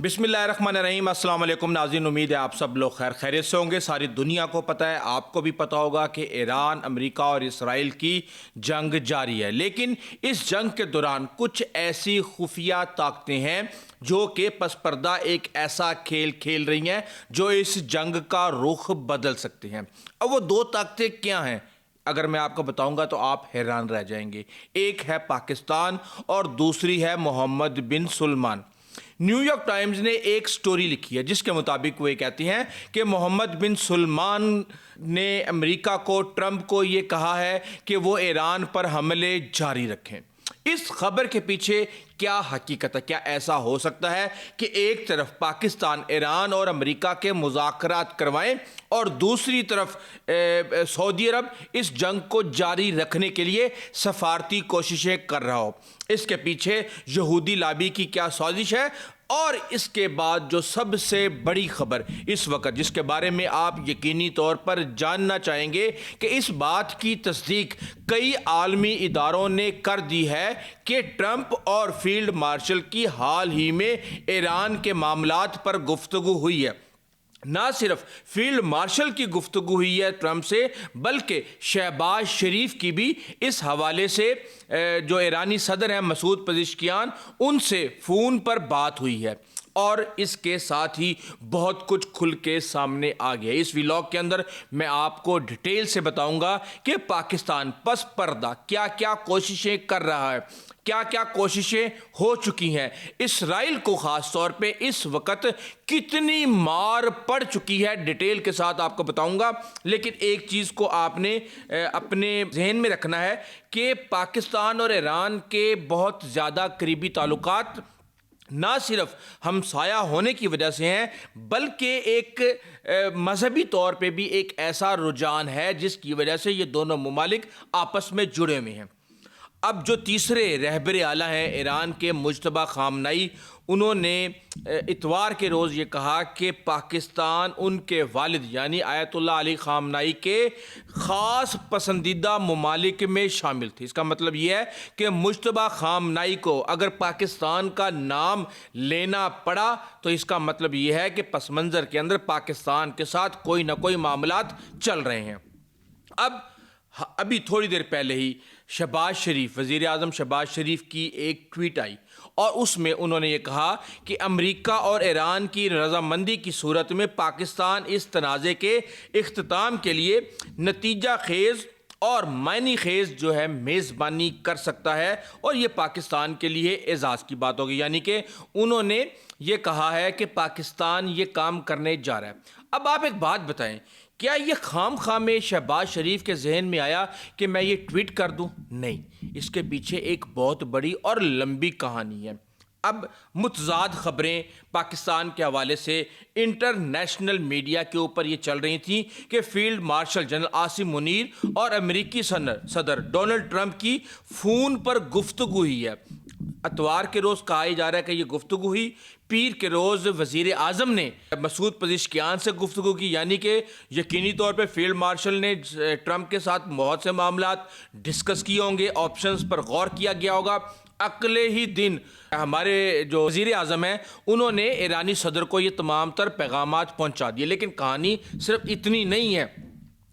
बिस्मिल्लाहिर्रहमानिर्रहीम। अस्सलाम वालेकुम नाज़रीन, उम्मीद है आप सब लोग खैरियत से होंगे। सारी दुनिया को पता है, आपको भी पता होगा कि ईरान, अमेरिका और इसराइल की जंग जारी है। लेकिन इस जंग के दौरान कुछ ऐसी खुफिया ताकतें हैं जो कि पसपर्दा एक ऐसा खेल खेल रही हैं जो इस जंग का रुख बदल सकते हैं। अब वो दो ताकतें क्या हैं, अगर मैं आपको बताऊंगा तो आप हैरान रह जाएंगे। एक है पाकिस्तान और दूसरी है मोहम्मद बिन सलमान। न्यूयॉर्क टाइम्स ने एक स्टोरी लिखी है जिसके मुताबिक वो ये कहती हैं कि मोहम्मद बिन सलमान ने अमेरिका को, ट्रंप को ये कहा है कि वो ईरान पर हमले जारी रखें। इस खबर के पीछे क्या हकीकत है? क्या ऐसा हो सकता है कि एक तरफ पाकिस्तान, ईरान और अमेरिका के मुज़ाकरात करवाएं और दूसरी तरफ सऊदी अरब इस जंग को जारी रखने के लिए सफारती कोशिशें कर रहा हो? इसके पीछे यहूदी लॉबी की क्या साजिश है? और इसके बाद जो सबसे बड़ी खबर इस वक्त, जिसके बारे में आप यकीनी तौर पर जानना चाहेंगे कि इस बात की तस्दीक कई आलमी इदारों ने कर दी है कि ट्रंप और फील्ड मार्शल की हाल ही में ईरान के मामलात पर गुफ्तगू हुई है। ना सिर्फ फील्ड मार्शल की गुफ्तगू हुई है ट्रंप से, बल्कि शहबाज शरीफ की भी इस हवाले से जो ईरानी सदर हैं मसूद पेज़ेश्कियान, उनसे फ़ोन पर बात हुई है। और इसके साथ ही बहुत कुछ खुल के सामने आ गया। इस व्लॉग के अंदर मैं आपको डिटेल से बताऊंगा कि पाकिस्तान पस पर्दा क्या क्या कोशिशें कर रहा है, क्या क्या कोशिशें हो चुकी हैं, इसराइल को ख़ास तौर पे इस वक्त कितनी मार पड़ चुकी है, डिटेल के साथ आपको बताऊंगा। लेकिन एक चीज़ को आपने अपने जहन में रखना है कि पाकिस्तान और ईरान के बहुत ज़्यादा करीबी ताल्लुकात ना सिर्फ हमसाया होने की वजह से हैं, बल्कि एक मजहबी तौर पे भी एक ऐसा रुझान है जिसकी वजह से ये दोनों ममालिक आपस में जुड़े हुए हैं। अब जो तीसरे रहबर आला हैं ईरान के मुज्तबा खामनाई, उन्होंने इतवार के रोज़ ये कहा कि पाकिस्तान उनके वालिद यानी आयतुल्लाह अली खामनाई के ख़ास पसंदीदा ममालिक में शामिल थी। इसका मतलब ये है कि मुज्तबा खामनाई को अगर पाकिस्तान का नाम लेना पड़ा तो इसका मतलब ये है कि पस मंज़र के अंदर पाकिस्तान के साथ कोई ना कोई मामलात चल रहे हैं। अब अभी थोड़ी देर पहले ही शहबाज शरीफ, वज़ीर आज़म शहबाज शरीफ की एक ट्वीट आई और उसमें उन्होंने ये कहा कि अमेरिका और ईरान की रजामंदी की सूरत में पाकिस्तान इस तनाज़े के इख्तिताम के लिए नतीजा खेज़ और मायनी खेज़ जो है मेज़बानी कर सकता है और ये पाकिस्तान के लिए एजाज़ की बात होगी। यानी कि उन्होंने ये कहा है कि पाकिस्तान ये काम करने जा रहा है। अब आप एक बात बताएं, क्या ये खाम में शहबाज शरीफ के जहन में आया कि मैं ये ट्वीट कर दूं? नहीं, इसके पीछे एक बहुत बड़ी और लंबी कहानी है। अब मुतज़ाद खबरें पाकिस्तान के हवाले से इंटरनेशनल मीडिया के ऊपर ये चल रही थी कि field marshal general Asim Munir और अमेरिकी सदर डोनाल्ड ट्रंप की फ़ोन पर गुफ्तगू हुई है। इतवार के रोज़ कहा जा रहा है कि ये गुफ्तगू हुई। पीर के रोज़ वज़ीर आज़म ने मसूद पेज़ेश्कियान से गुफ्तगू की, यानी कि यकीनी तौर पे फील्ड मार्शल ने ट्रंप के साथ बहुत से मामलात डिस्कस किए होंगे, ऑप्शंस पर गौर किया गया होगा। अगले ही दिन हमारे जो वज़ीर आज़म हैं उन्होंने ईरानी सदर को ये तमाम तर पैगामात पहुँचा दिए। लेकिन कहानी सिर्फ इतनी नहीं है,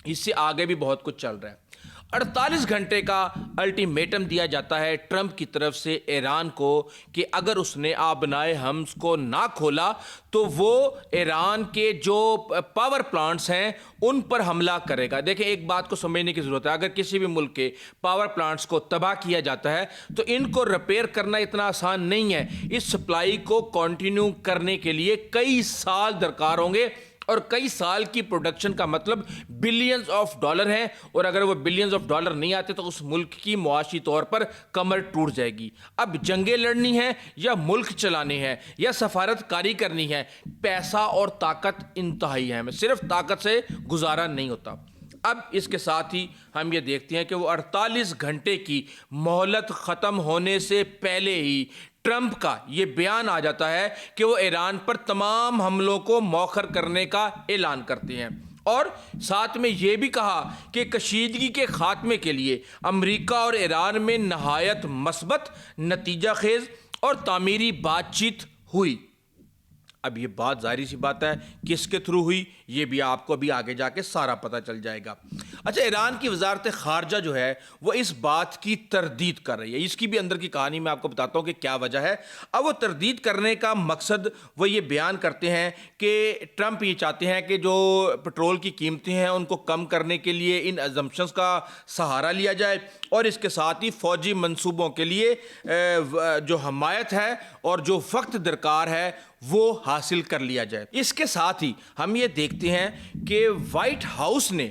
इससे आगे भी बहुत कुछ चल रहा है। 48 घंटे का अल्टीमेटम दिया जाता है ट्रंप की तरफ से ईरान को कि अगर उसने आबनाए हम्स को ना खोला तो वो ईरान के जो पावर प्लांट्स हैं उन पर हमला करेगा। देखें, एक बात को समझने की ज़रूरत है, अगर किसी भी मुल्क के पावर प्लांट्स को तबाह किया जाता है तो इनको रिपेयर करना इतना आसान नहीं है। इस सप्लाई को कंटिन्यू करने के लिए कई साल दरकार होंगे और कई साल की प्रोडक्शन का मतलब बिलियंस ऑफ डॉलर हैं, और अगर वो बिलियंस ऑफ डॉलर नहीं आते तो उस मुल्क की मुआशी तौर पर कमर टूट जाएगी। अब जंगें लड़नी है या मुल्क चलाने हैं या सफारतकारी करनी है, पैसा और ताकत इंतहाई है, सिर्फ ताकत से गुजारा नहीं होता। अब इसके साथ ही हम ये देखते हैं कि वो 48 घंटे की मोहलत ख़त्म होने से पहले ही ट्रंप का ये बयान आ जाता है कि वो ईरान पर तमाम हमलों को मौखर करने का ऐलान करते हैं और साथ में ये भी कहा कि कशीदगी के खात्मे के लिए अमेरिका और ईरान में नहायत मस्बत, नतीजा खेज और तामीरी बातचीत हुई। اب یہ بات ظاہری سی بات ہے کس کے تھرو ہوئی یہ بھی آپ کو بھی آگے جا کے سارا پتہ چل جائے گا۔ اچھا، ایران کی وزارت خارجہ جو ہے وہ اس بات کی تردید کر رہی ہے، اس کی بھی اندر کی کہانی میں آپ کو بتاتا ہوں کہ کیا وجہ ہے۔ اب وہ تردید کرنے کا مقصد وہ یہ بیان کرتے ہیں کہ ٹرمپ یہ چاہتے ہیں کہ جو پٹرول کی قیمتیں ہیں ان کو کم کرنے کے لیے ان ازمپشنز کا سہارا لیا جائے اور اس کے ساتھ ہی فوجی منصوبوں کے لیے جو حمایت ہے اور جو وقت درکار ہے وہ حاصل کر لیا جائے۔ اس کے ساتھ ہی ہم یہ دیکھتے ہیں کہ وائٹ ہاؤس نے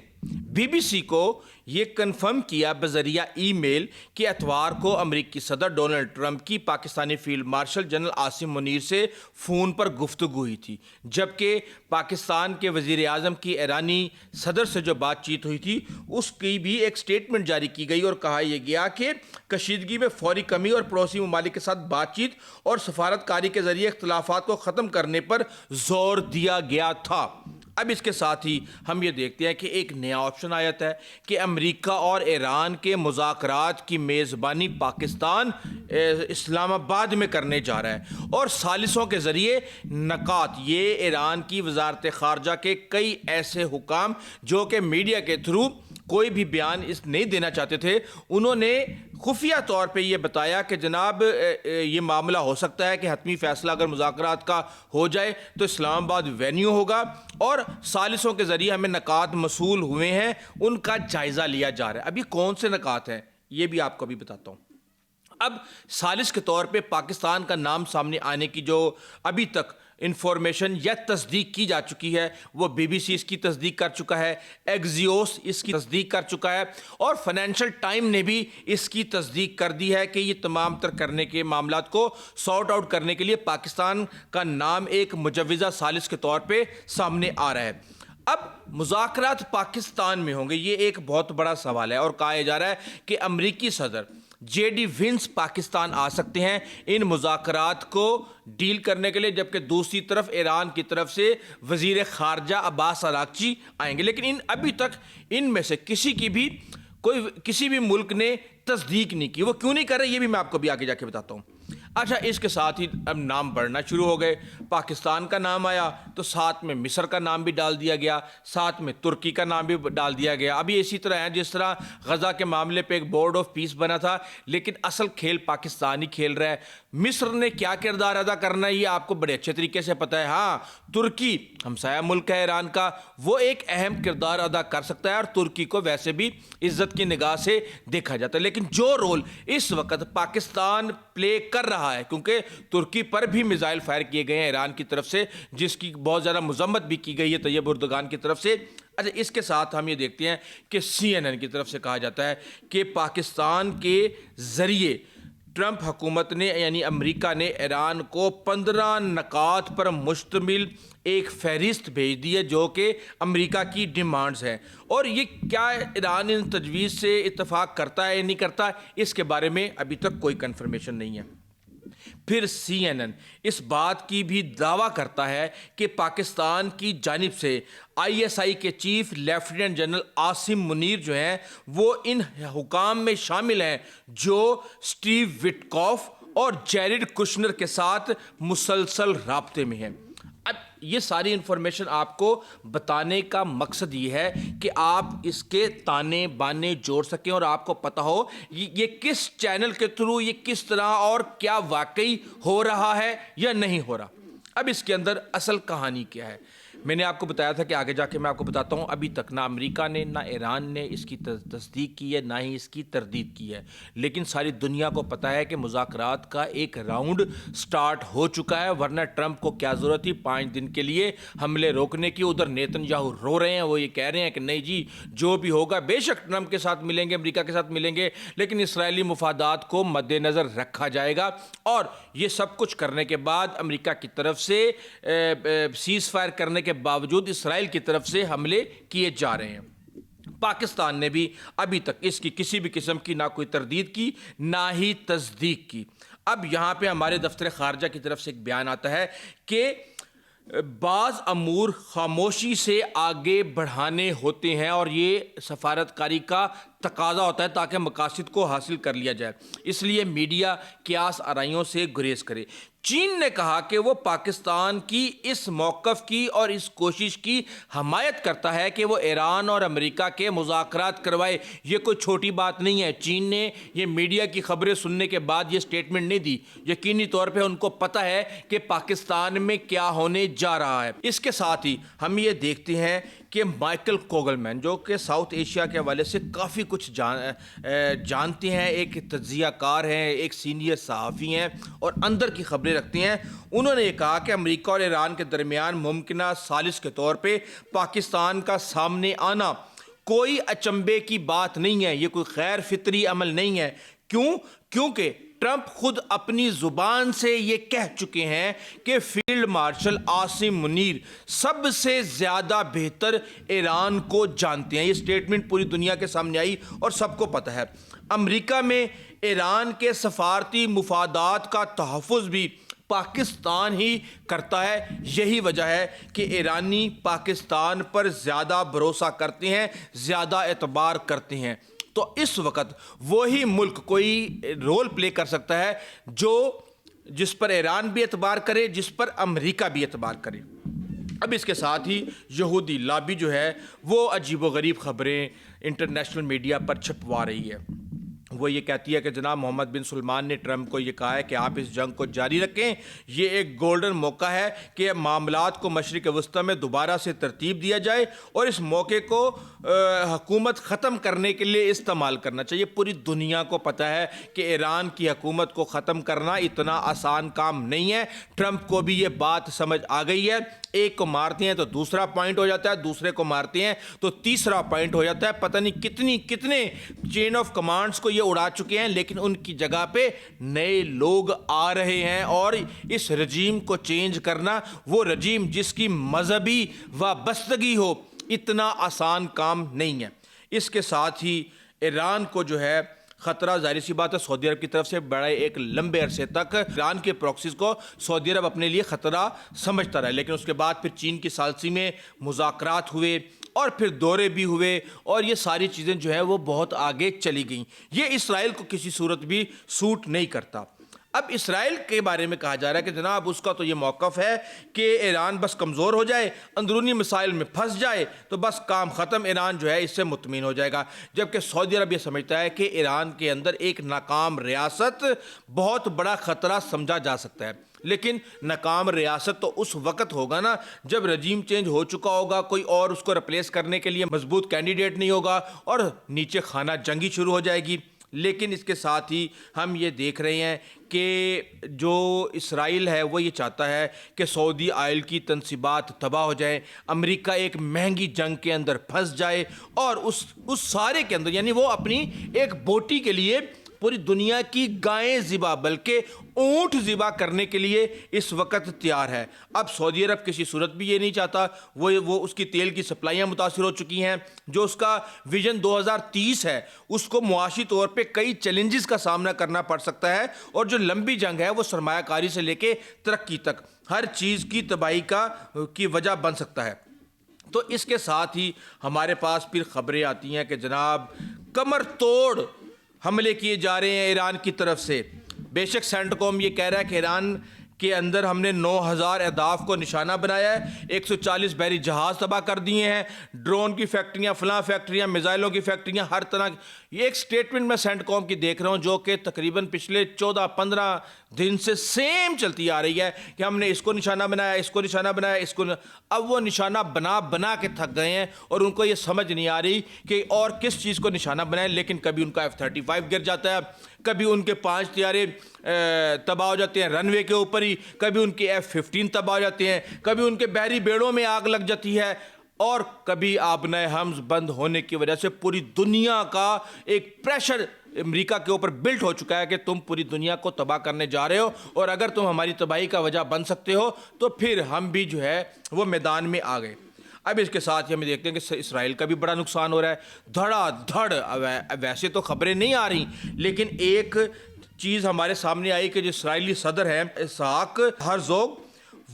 بی بی سی کو یہ کنفرم کیا بذریعہ ای میل کہ اتوار کو امریکی صدر ڈونلڈ ٹرمپ کی Pakistani field marshal general Asim Munir سے فون پر گفتگو ہوئی تھی، جبکہ پاکستان کے وزیر اعظم کی ایرانی صدر سے جو بات چیت ہوئی تھی اس کی بھی ایک سٹیٹمنٹ جاری کی گئی اور کہا یہ گیا کہ کشیدگی میں فوری کمی اور پڑوسی ممالک کے ساتھ بات چیت اور سفارت کاری کے ذریعے اختلافات کو ختم کرنے پر زور دیا گیا تھا۔ اب اس کے ساتھ ہی ہم یہ دیکھتے ہیں کہ ایک نیا آپشن آیا ہے کہ امریکہ اور ایران کے مذاکرات کی میزبانی پاکستان اسلام آباد میں کرنے جا رہا ہے اور ثالثوں کے ذریعے نکات، یہ ایران کی وزارت خارجہ کے کئی ایسے حکام جو کہ میڈیا کے تھرو کوئی بھی بیان نہیں دینا چاہتے تھے، انہوں نے خفیہ طور پہ یہ بتایا کہ جناب یہ معاملہ ہو سکتا ہے کہ حتمی فیصلہ اگر مذاکرات کا ہو جائے تو اسلام آباد وینیو ہوگا اور ثالثوں کے ذریعے ہمیں نکات موصول ہوئے ہیں ان کا جائزہ لیا جا رہا ہے۔ ابھی کون سے نکات ہیں یہ بھی آپ کو بھی بتاتا ہوں۔ اب ثالث کے طور پہ پاکستان کا نام سامنے آنے کی جو ابھی تک انفارمیشن یا تصدیق کی جا چکی ہے وہ بی بی سی اس کی تصدیق کر چکا ہے، ایکزیوس اس کی تصدیق کر چکا ہے اور فائنینشل ٹائم نے بھی اس کی تصدیق کر دی ہے کہ یہ تمام تر کرنے کے معاملات کو سارٹ آؤٹ کرنے کے لیے پاکستان کا نام ایک مجوزہ ثالث کے طور پہ سامنے آ رہا ہے۔ اب مذاکرات پاکستان میں ہوں گے یہ ایک بہت بڑا سوال ہے اور کہا جا رہا ہے کہ امریکی صدر جے ڈی وینس پاکستان آ سکتے ہیں ان مذاکرات کو ڈیل کرنے کے لیے، جبکہ دوسری طرف ایران کی طرف سے وزیر خارجہ عباس اراغچی آئیں گے، لیکن ابھی تک ان میں سے کسی بھی ملک نے تصدیق نہیں کی۔ وہ کیوں نہیں کر رہے یہ بھی میں آپ کو بھی آگے جا کے بتاتا ہوں۔ اچھا، اس کے ساتھ ہی اب نام بڑھنا شروع ہو گئے، پاکستان کا نام آیا تو ساتھ میں مصر کا نام بھی ڈال دیا گیا، ساتھ میں ترکی کا نام بھی ڈال دیا گیا۔ ابھی اسی طرح ہے جس طرح غزہ کے معاملے پہ ایک بورڈ آف پیس بنا تھا لیکن اصل کھیل پاکستان ہی کھیل رہا ہے۔ مصر نے کیا کردار ادا کرنا ہے یہ آپ کو بڑے اچھے طریقے سے پتہ ہے۔ ہاں، ترکی ہمسایہ ملک ہے ایران کا، وہ ایک اہم کردار ادا کر سکتا ہے اور ترکی کو ویسے بھی عزت کی نگاہ سے دیکھا جاتا ہے، لیکن جو رول اس وقت پاکستان پلے کر رہا ہے، کیونکہ ترکی پر بھی میزائل فائر کیے گئے ہیں ایران کی طرف سے جس کی بہت زیادہ مذمت بھی کی گئی ہے طیب اردگان کی طرف سے۔ اچھا، اس کے ساتھ ہم یہ دیکھتے ہیں کہ سی این این کی طرف سے کہا جاتا ہے کہ پاکستان کے ذریعے ٹرمپ حکومت نے یعنی امریکہ نے ایران کو 15 نکات پر مشتمل ایک فہرست بھیج دی ہے جو کہ امریکہ کی ڈیمانڈز ہیں، اور یہ کیا ایران ان تجویز سے اتفاق کرتا ہے یا نہیں کرتا اس کے بارے میں ابھی تک کوئی کنفرمیشن نہیں ہے۔ پھر سی این این اس بات کی بھی دعویٰ کرتا ہے کہ پاکستان کی جانب سے آئی ایس آئی کے chief lieutenant general Asim Munir جو ہیں وہ ان حکام میں شامل ہیں جو سٹیو وٹکاف اور جیریڈ کشنر کے ساتھ مسلسل رابطے میں ہیں۔ اب یہ ساری انفارمیشن آپ کو بتانے کا مقصد یہ ہے کہ آپ اس کے تانے بانے جوڑ سکیں اور آپ کو پتہ ہو یہ کس چینل کے تھرو یہ کس طرح اور کیا واقعی ہو رہا ہے یا نہیں ہو رہا۔ اب اس کے اندر اصل کہانی کیا ہے؟ میں نے آپ کو بتایا تھا کہ آگے جا کے میں آپ کو بتاتا ہوں، ابھی تک نہ امریکہ نے نہ ایران نے اس کی تصدیق کی ہے نہ ہی اس کی تردید کی ہے، لیکن ساری دنیا کو پتہ ہے کہ مذاکرات کا ایک راؤنڈ سٹارٹ ہو چکا ہے، ورنہ ٹرمپ کو کیا ضرورت تھی 5 دن کے لیے حملے روکنے کی۔ ادھر نیتن یاہو رو رہے ہیں، وہ یہ کہہ رہے ہیں کہ نہیں جی جو بھی ہوگا بے شک ٹرمپ کے ساتھ ملیں گے، امریکہ کے ساتھ ملیں گے، لیکن اسرائیلی مفادات کو مد نظر رکھا جائے گا، اور یہ سب کچھ کرنے کے بعد امریکہ کی طرف سے سیز فائر کرنے کے باوجود اسرائیل کی طرف سے حملے کیے جا رہے ہیں۔ پاکستان نے بھی ابھی تک اس کی کسی بھی قسم کی نہ کوئی تردید کی نہ ہی تصدیق کی۔ اب یہاں پہ ہمارے دفتر خارجہ کی طرف سے ایک بیان آتا ہے کہ بعض امور خاموشی سے آگے بڑھانے ہوتے ہیں اور یہ سفارت کاری کا तकाजा होता है ताकि मकासद को हासिल कर लिया जाए, इसलिए मीडिया कियास आराइयों से गुरेज करे। चीन ने कहा कि वो पाकिस्तान की इस मौक़िफ़ की और इस कोशिश की हमायत करता है कि वो ईरान और अमेरिका के मुज़ाकरात करवाए। ये कोई छोटी बात नहीं है। चीन ने ये मीडिया की खबरें सुनने के बाद ये स्टेटमेंट नहीं दी। यकीनी तौर पे उनको पता है कि पाकिस्तान में क्या होने जा रहा है। इसके साथ ही हम ये देखते हैं कि माइकल कोगलमैन, जो कि साउथ एशिया के हवाले से काफ़ी कुछ जानते हैं, एक तज्ज़ियाकार हैं, एक सीनियर सहाफ़ी हैं और अंदर की खबरें रखते हैं, उन्होंने ये कहा कि अमेरिका और ईरान के दरमियान मुमकिना सालिस के तौर पे पाकिस्तान का सामने आना कोई अचंभे की बात नहीं है, ये कोई गैर फितरी अमल नहीं है। क्यों? क्योंकि ट्रंप खुद अपनी जुबान से ये कह चुके हैं कि फील्ड मार्शल आसिम मुनीर सबसे ज़्यादा बेहतर ईरान को जानते हैं। ये स्टेटमेंट पूरी दुनिया के सामने आई और सबको पता है। अमेरिका में ईरान के सफारती मुफादात का तहफ़्फ़ुज़ भी पाकिस्तान ही करता है। यही वजह है कि ईरानी पाकिस्तान पर ज़्यादा भरोसा करते हैं, ज़्यादा एतबार करते हैं। तो इस वक्त वही मुल्क कोई रोल प्ले कर सकता है जिस पर ईरान भी एतबार करे, जिस पर अमेरिका भी एतबार करे। अब इसके साथ ही यहूदी लॉबी जो है वो अजीबोगरीब खबरें इंटरनेशनल मीडिया पर छपवा रही है। वो ये कहती है कि जनाब मोहम्मद बिन सलमान ने ट्रंप को ये कहा है कि आप इस जंग को जारी रखें, ये एक गोल्डन मौका है कि मामलात को मशरिक़ वस्ती में दोबारा से तरतीब दिया जाए और इस मौके को हुकूमत ख़त्म करने के लिए इस्तेमाल करना चाहिए। पूरी दुनिया को पता है कि ईरान की हुकूमत को ख़त्म करना इतना आसान काम नहीं है। ट्रंप को भी ये बात समझ आ गई है। एक को मारते हैं तो दूसरा पॉइंट हो जाता है, दूसरे को मारते हैं तो तीसरा पॉइंट हो जाता है। पता नहीं कितने चेन ऑफ कमांड्स को ये उड़ा चुके हैं, लेकिन उनकी जगह पे नए लोग आ रहे हैं और इस रजीम को चेंज करना, वो रजीम जिसकी मजहबी वाबस्तगी हो, इतना आसान काम नहीं है। इसके साथ ही ईरान को जो है ख़तरा, ज़ाहिर सी बात है, सऊदी अरब की तरफ से बड़े एक लंबे अरसे तक ईरान के प्रॉक्सीज़ को सऊदी अरब अपने लिए ख़तरा समझता रहा, लेकिन उसके बाद फिर चीन की सालसी में मुज़ाकरात हुए और फिर दौरे भी हुए और ये सारी चीज़ें जो है वो बहुत आगे चली गईं। ये इसराइल को किसी सूरत भी सूट नहीं करता। अब इसराइल के बारे में कहा जा रहा है कि जनाब उसका तो ये मौक़िफ़ है कि ईरान बस कमज़ोर हो जाए, अंदरूनी मसाइल में फंस जाए तो बस काम ख़त्म, ईरान जो है इससे मुतमिन हो जाएगा। जबकि सऊदी अरब ये समझता है कि ईरान के अंदर एक नाकाम रियासत बहुत बड़ा ख़तरा समझा जा सकता है। लेकिन नाकाम रियासत तो उस वक्त होगा ना जब रजीम चेंज हो चुका होगा, कोई और उसको रिप्लेस करने के लिए मजबूत कैंडिडेट नहीं होगा और नीचे खाना जंगी शुरू हो जाएगी। लेकिन इसके साथ ही हम ये देख रहे हैं कि जो इसराइल है वो ये चाहता है कि सऊदी ऑयल की तनसीबात तबाह हो जाए, अमेरिका एक महंगी जंग के अंदर फंस जाए और उस सारे के अंदर, यानी वो अपनी एक बोटी के लिए पूरी दुनिया की गायें ज़िबा बल्कि ऊँट ज़िबा करने के लिए इस वक्त तैयार है। अब सऊदी अरब किसी सूरत भी ये नहीं चाहता, वो उसकी तेल की सप्लाइयाँ मुतासिर हो चुकी हैं। जो उसका विजन 2030 है उसको मुआशी तौर पे कई चैलेंजेस का सामना करना पड़ सकता है और जो लंबी जंग है वो सरमायाकारी से लेके तरक्की तक हर चीज़ की तबाही की वजह बन सकता है। तो इसके साथ ही हमारे पास फिर खबरें आती हैं कि जनाब कमर तोड़ हमले किए जा रहे हैं ईरान की तरफ से। बेशक सेंटकॉम ये कह रहा है कि ईरान के अंदर हमने 9000 अहदाफ को निशाना बनाया है, 140 बहरी जहाज़ तबाह कर दिए हैं, ड्रोन की फैक्ट्रियाँ, फलां फैक्ट्रियाँ, मिज़ाइलों की फैक्ट्रियाँ, हर तरह। ये एक स्टेटमेंट मैं सेंटकॉम की देख रहा हूँ जो कि तकरीबन पिछले 14-15 दिन से सेम चलती आ रही है कि हमने इसको निशाना बनाया, इसको निशाना बनाया, इसको अब वो निशाना बना के थक गए हैं और उनको ये समझ नहीं आ रही कि और किस चीज़ को निशाना बनाए। लेकिन कभी उनका F-35 गिर जाता है, कभी उनके 5 तैयारे तबाह हो जाते हैं रनवे के ऊपर ही, कभी उनके F-15 तबाह हो जाते हैं, कभी उनके बहरी बेड़ों में आग लग जाती है और कभी आबनाए हम्स बंद होने की वजह से पूरी दुनिया का एक प्रेशर अमेरिका के ऊपर बिल्ट हो चुका है कि तुम पूरी दुनिया को तबाह करने जा रहे हो और अगर तुम हमारी तबाही का वजह बन सकते हो तो फिर हम भी जो है वो मैदान में आ गए। अब इसके साथ ही हमें देखते हैं कि इसराइल का भी बड़ा नुकसान हो रहा है, धड़ाधड़। वैसे तो खबरें नहीं आ रही, लेकिन एक चीज़ हमारे सामने आई कि जो इसराइली सदर हैं इसहाक हर्ज़ोग,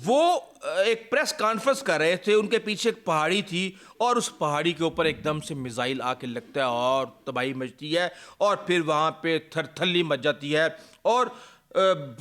وہ ایک پریس کانفرنس کر رہے تھے, ان کے پیچھے ایک پہاڑی تھی اور اس پہاڑی کے اوپر ایک دم سے میزائل آ کے لگتا ہے اور تباہی مچتی ہے, اور پھر وہاں پہ تھلی مچ جاتی ہے اور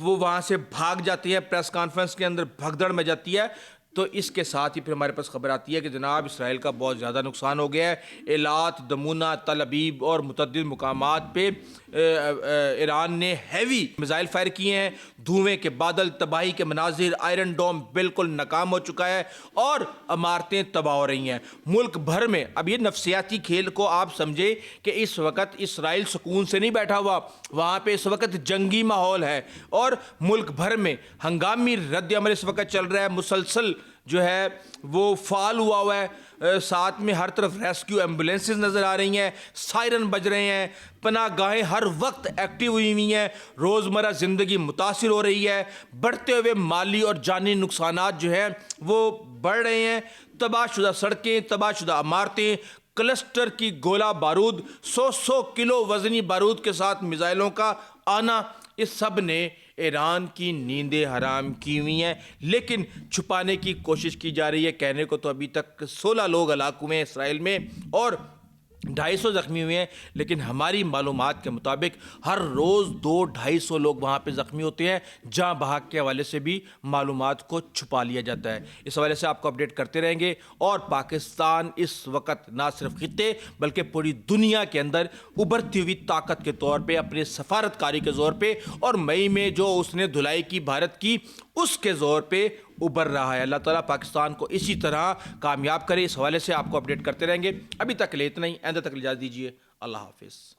وہ وہاں سے بھاگ جاتی ہے, پریس کانفرنس کے اندر بھگدڑ میں جاتی ہے. تو اس کے ساتھ ہی پھر ہمارے پاس خبر آتی ہے کہ جناب اسرائیل کا بہت زیادہ نقصان ہو گیا ہے. ایلات, دمونہ, تل ابیب اور متعدد مقامات پہ ایران نے ہیوی میزائل فائر کیے ہیں. دھوئیں کے بادل, تباہی کے مناظر, آئرن ڈوم بالکل ناکام ہو چکا ہے اور عمارتیں تباہ ہو رہی ہیں ملک بھر میں. اب یہ نفسیاتی کھیل کو آپ سمجھے کہ اس وقت اسرائیل سکون سے نہیں بیٹھا ہوا, وہاں پہ اس وقت جنگی ماحول ہے اور ملک بھر میں ہنگامی رد عمل اس وقت چل رہا ہے, مسلسل جو ہے وہ فعال ہوا ہے. ساتھ میں ہر طرف ریسکیو ایمبولینسز نظر آ رہی ہیں, سائرن بج رہے ہیں, پناہ گاہیں ہر وقت ایکٹیو ہوئی ہیں, روزمرہ زندگی متاثر ہو رہی ہے, بڑھتے ہوئے مالی اور جانی نقصانات جو ہیں وہ بڑھ رہے ہیں. تباہ شدہ سڑکیں, تباہ شدہ عمارتیں, کلسٹر کی گولہ بارود, 100 کلو وزنی بارود کے ساتھ میزائلوں کا آنا, اس سب نے ایران کی نیندیں حرام کی ہوئی ہیں. لیکن چھپانے کی کوشش کی جا رہی ہے. کہنے کو تو ابھی تک 16 لوگ ہلاک ہوئے ہیں اسرائیل میں اور 250 زخمی ہوئے ہیں, لیکن ہماری معلومات کے مطابق ہر روز 200-250 لوگ وہاں پہ زخمی ہوتے ہیں. جہاں بحق کے حوالے سے بھی معلومات کو چھپا لیا جاتا ہے. اس حوالے سے آپ کو اپڈیٹ کرتے رہیں گے. اور پاکستان اس وقت نہ صرف خطے بلکہ پوری دنیا کے اندر ابھرتی ہوئی طاقت کے طور پہ, اپنے سفارتکاری کے زور پہ, اور مئی میں جو اس نے دھلائی کی بھارت کی اس کے زور پہ ابھر رہا ہے. اللہ تعالیٰ پاکستان کو اسی طرح کامیاب کرے. اس حوالے سے آپ کو اپڈیٹ کرتے رہیں گے. ابھی تک کے لیے اتنا ہی, آئندہ تک اجازت دیجیے. اللہ حافظ.